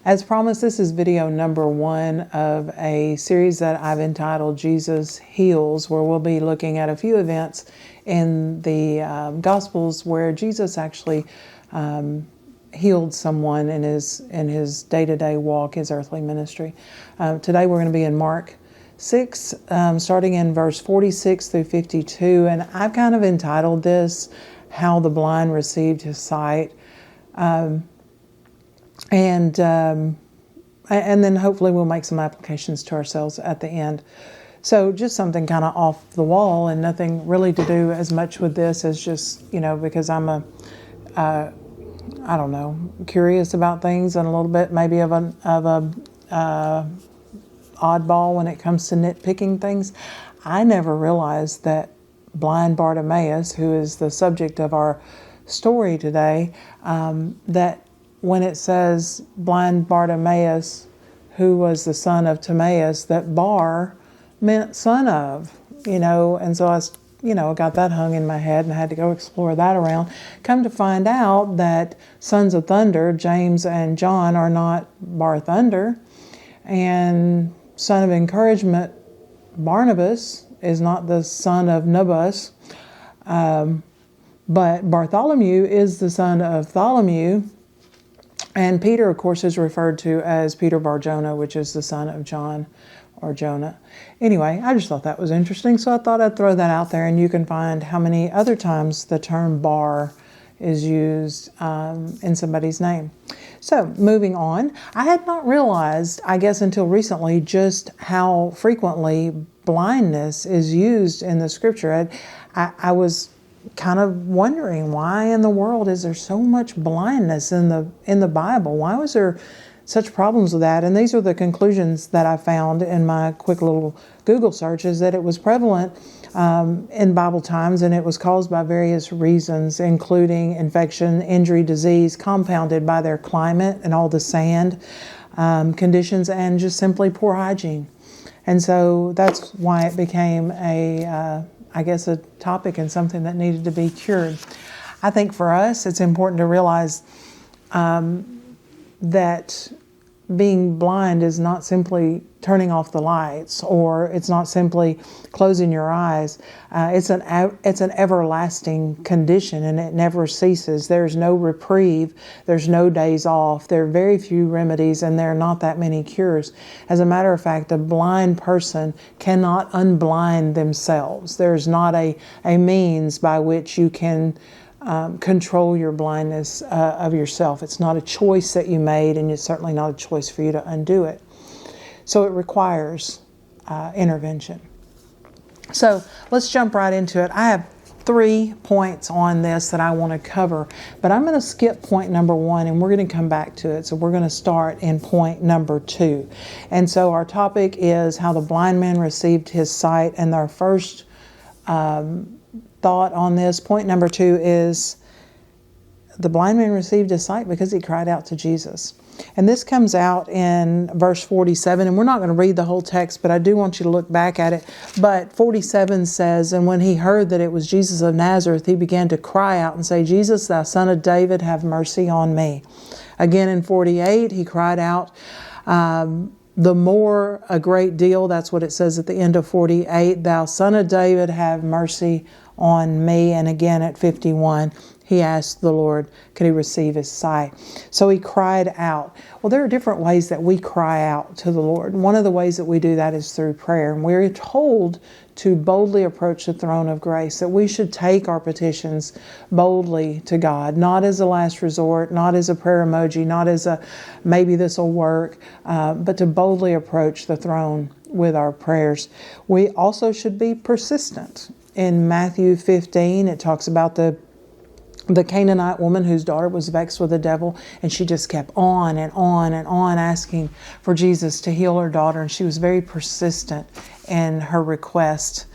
As promised, this is video number 1 of a series that I've entitled Jesus Heals, where we'll be looking at a few events in the Gospels where Jesus actually healed someone in his day-to-day walk, his earthly ministry. Today we're going to be in Mark 6, starting in verse 46 through 52, and I've kind of entitled this, How the Blind Received His Sight. And then hopefully we'll make some applications to ourselves at the end. So just something kind of off the wall and nothing really to do as much with this as just, because I'm curious about things and a little bit maybe of a oddball when it comes to nitpicking things. I never realized that blind Bartimaeus, who is the subject of our story today, that when it says blind Bartimaeus, who was the son of Timaeus, that Bar meant son of, and so I got that hung in my head and I had to go explore that around. Come to find out that sons of thunder, James and John, are not Bar Thunder, and son of encouragement, Barnabas, is not the son of Nabus, but Bartholomew is the son of Tholomew. And Peter, of course, is referred to as Peter Bar-Jonah, which is the son of John or Jonah. Anyway, I just thought that was interesting, so I thought I'd throw that out there, and you can find how many other times the term bar is used in somebody's name. So, moving on, I had not realized, I guess until recently, just how frequently blindness is used in the Scripture. I was kind of wondering, why in the world is there so much blindness in the Bible? Why was there such problems with that? And these are the conclusions that I found in my quick little Google search, is that it was prevalent in Bible times, and it was caused by various reasons, including infection, injury, disease, compounded by their climate and all the sand conditions, and just simply poor hygiene. And so that's why it became a topic and something that needed to be cured. I think for us, it's important to realize that being blind is not simply turning off the lights, or it's not simply closing your eyes. It's an everlasting condition, and it never ceases. There's no reprieve. There's no days off. There are very few remedies, and there are not that many cures. As a matter of fact, a blind person cannot unblind themselves. There's not a means by which you can control your blindness of yourself. It's not a choice that you made, and it's certainly not a choice for you to undo it. So it requires intervention. So let's jump right into it. I have 3 points on this that I want to cover, but I'm going to skip point number 1 and we're going to come back to it. So we're going to start in point number 2. And so our topic is how the blind man received his sight, and our first thought on this, point number 2, is the blind man received his sight because he cried out to Jesus. And this comes out in verse 47, and we're not going to read the whole text, but I do want you to look back at it. But 47 says, "And when he heard that it was Jesus of Nazareth, he began to cry out and say, 'Jesus, thou son of David, have mercy on me.' Again in 48, he cried out the more a great deal. That's what it says at the end of 48, 'Thou son of David, have mercy on me.' And again at 51, he asked the Lord, could he receive his sight? So he cried out. Well, there are different ways that we cry out to the Lord. One of the ways that we do that is through prayer. And we're told to boldly approach the throne of grace, that we should take our petitions boldly to God, not as a last resort, not as a prayer emoji, not as a maybe this will work, but to boldly approach the throne with our prayers. We also should be persistent. In Matthew 15, it talks about the Canaanite woman whose daughter was vexed with the devil, and she just kept on and on and on asking for Jesus to heal her daughter, and she was very persistent in her request.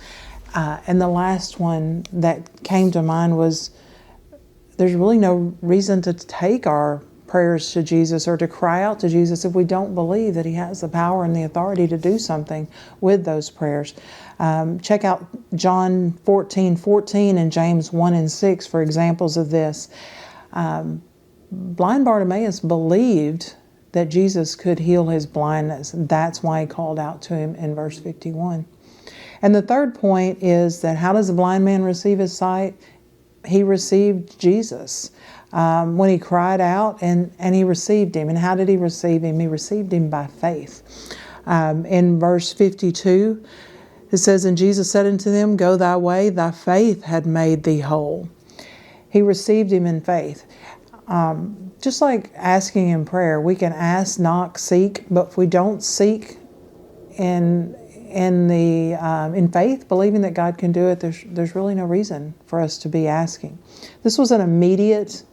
And the last one that came to mind was, there's really no reason to take our prayers to Jesus or to cry out to Jesus if we don't believe that he has the power and the authority to do something with those prayers. Check out John 14:14 and James 1:6 for examples of this. Blind Bartimaeus believed that Jesus could heal his blindness. That's why he called out to him in verse 51. And the third point is that how does the blind man receive his sight? He received Jesus. When he cried out and he received him. And how did he receive him? He received him by faith. In verse 52, it says, "And Jesus said unto them, Go thy way, thy faith had made thee whole." He received him in faith. Just like asking in prayer, we can ask, knock, seek, but if we don't seek in faith, believing that God can do it, there's really no reason for us to be asking. This was an immediate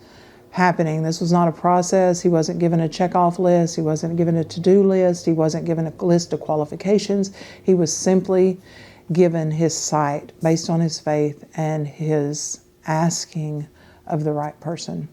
happening. This was not a process. He wasn't given a checkoff list. He wasn't given a to-do list. He wasn't given a list of qualifications. He was simply given his sight based on his faith and his asking of the right person.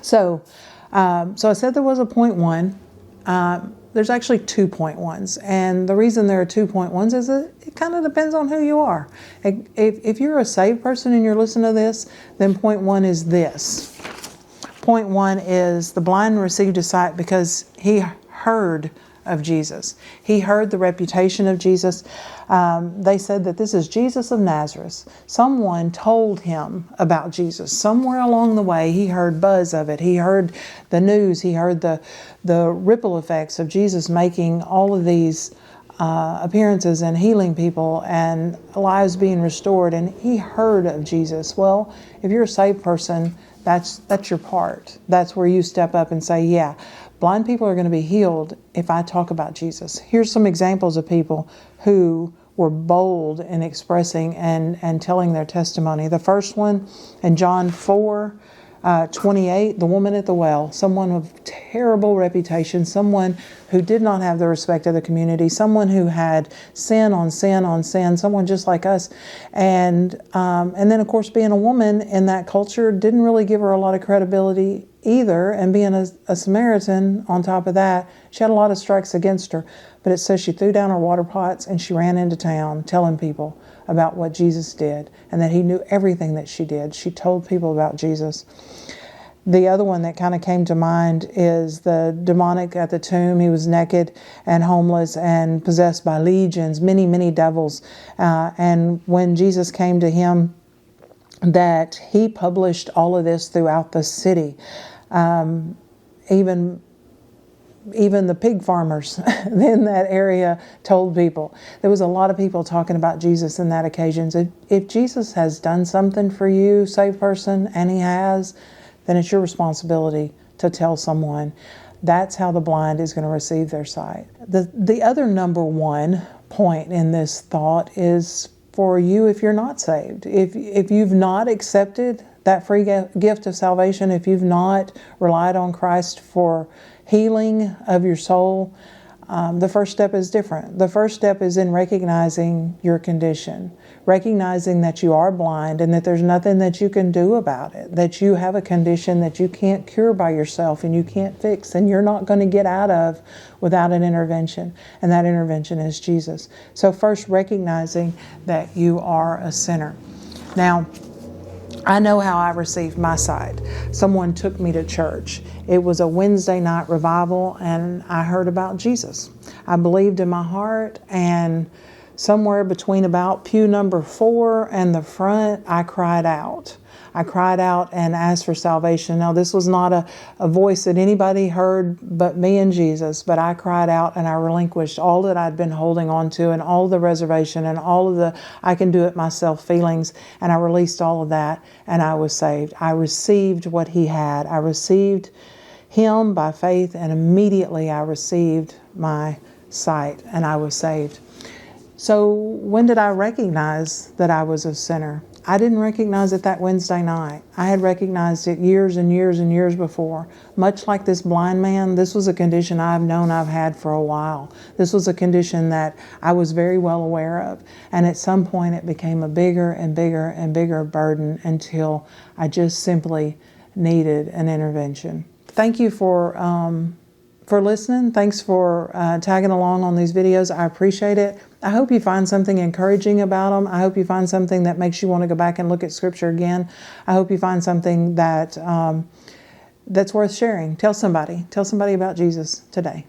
So I said there was a point one. There's actually 2.1s. And the reason there are 2.1s is that it kind of depends on who you are. If you're a saved person and you're listening to this, then point one is this. Point one is the blind received his sight because he heard of Jesus. He heard the reputation of Jesus. They said that this is Jesus of Nazareth. Someone told him about Jesus. Somewhere along the way, he heard buzz of it. He heard the news. He heard the ripple effects of Jesus making all of these appearances and healing people and lives being restored. And he heard of Jesus. Well, if you're a saved person, that's your part. That's where you step up and say, yeah, blind people are going to be healed if I talk about Jesus. Here's some examples of people who were bold in expressing and telling their testimony. The first one in John 4:28, the woman at the well, someone of terrible reputation, someone who did not have the respect of the community, someone who had sin on sin on sin, someone just like us. And then, of course, being a woman in that culture didn't really give her a lot of credibility either. And being a Samaritan on top of that, she had a lot of strikes against her. But it says she threw down her water pots and she ran into town telling people about what Jesus did and that he knew everything that she did. She told people about Jesus. The other one that kind of came to mind is the demonic at the tomb. He was naked and homeless and possessed by legions, many, many devils. And when Jesus came to him, that he published all of this throughout the city. Even the pig farmers in that area told people. There was a lot of people talking about Jesus in that occasion. So if Jesus has done something for you, saved person, and he has, then it's your responsibility to tell someone. That's how the blind is going to receive their sight. The other number one point in this thought is for you if you're not saved. If you've not accepted that free gift of salvation, if you've not relied on Christ for healing of your soul, the first step is different. The first step is in recognizing your condition, recognizing that you are blind and that there's nothing that you can do about it, that you have a condition that you can't cure by yourself and you can't fix and you're not going to get out of without an intervention. And that intervention is Jesus. So first, recognizing that you are a sinner. Now, I know how I received my sight. Someone took me to church. It was a Wednesday night revival and I heard about Jesus. I believed in my heart, and somewhere between about pew number 4 and the front, I cried out. I cried out and asked for salvation. Now, this was not a voice that anybody heard but me and Jesus, but I cried out and I relinquished all that I'd been holding on to and all the reservation and all of the I can do it myself feelings, and I released all of that and I was saved. I received what he had. I received him by faith, and immediately I received my sight and I was saved. So when did I recognize that I was a sinner? I didn't recognize it that Wednesday night. I had recognized it years and years and years before. Much like this blind man, this was a condition I've known I've had for a while. This was a condition that I was very well aware of. And at some point it became a bigger and bigger and bigger burden until I just simply needed an intervention. Thank you for listening. Thanks for tagging along on these videos. I appreciate it. I hope you find something encouraging about them. I hope you find something that makes you want to go back and look at Scripture again. I hope you find something that that's worth sharing. Tell somebody about Jesus today.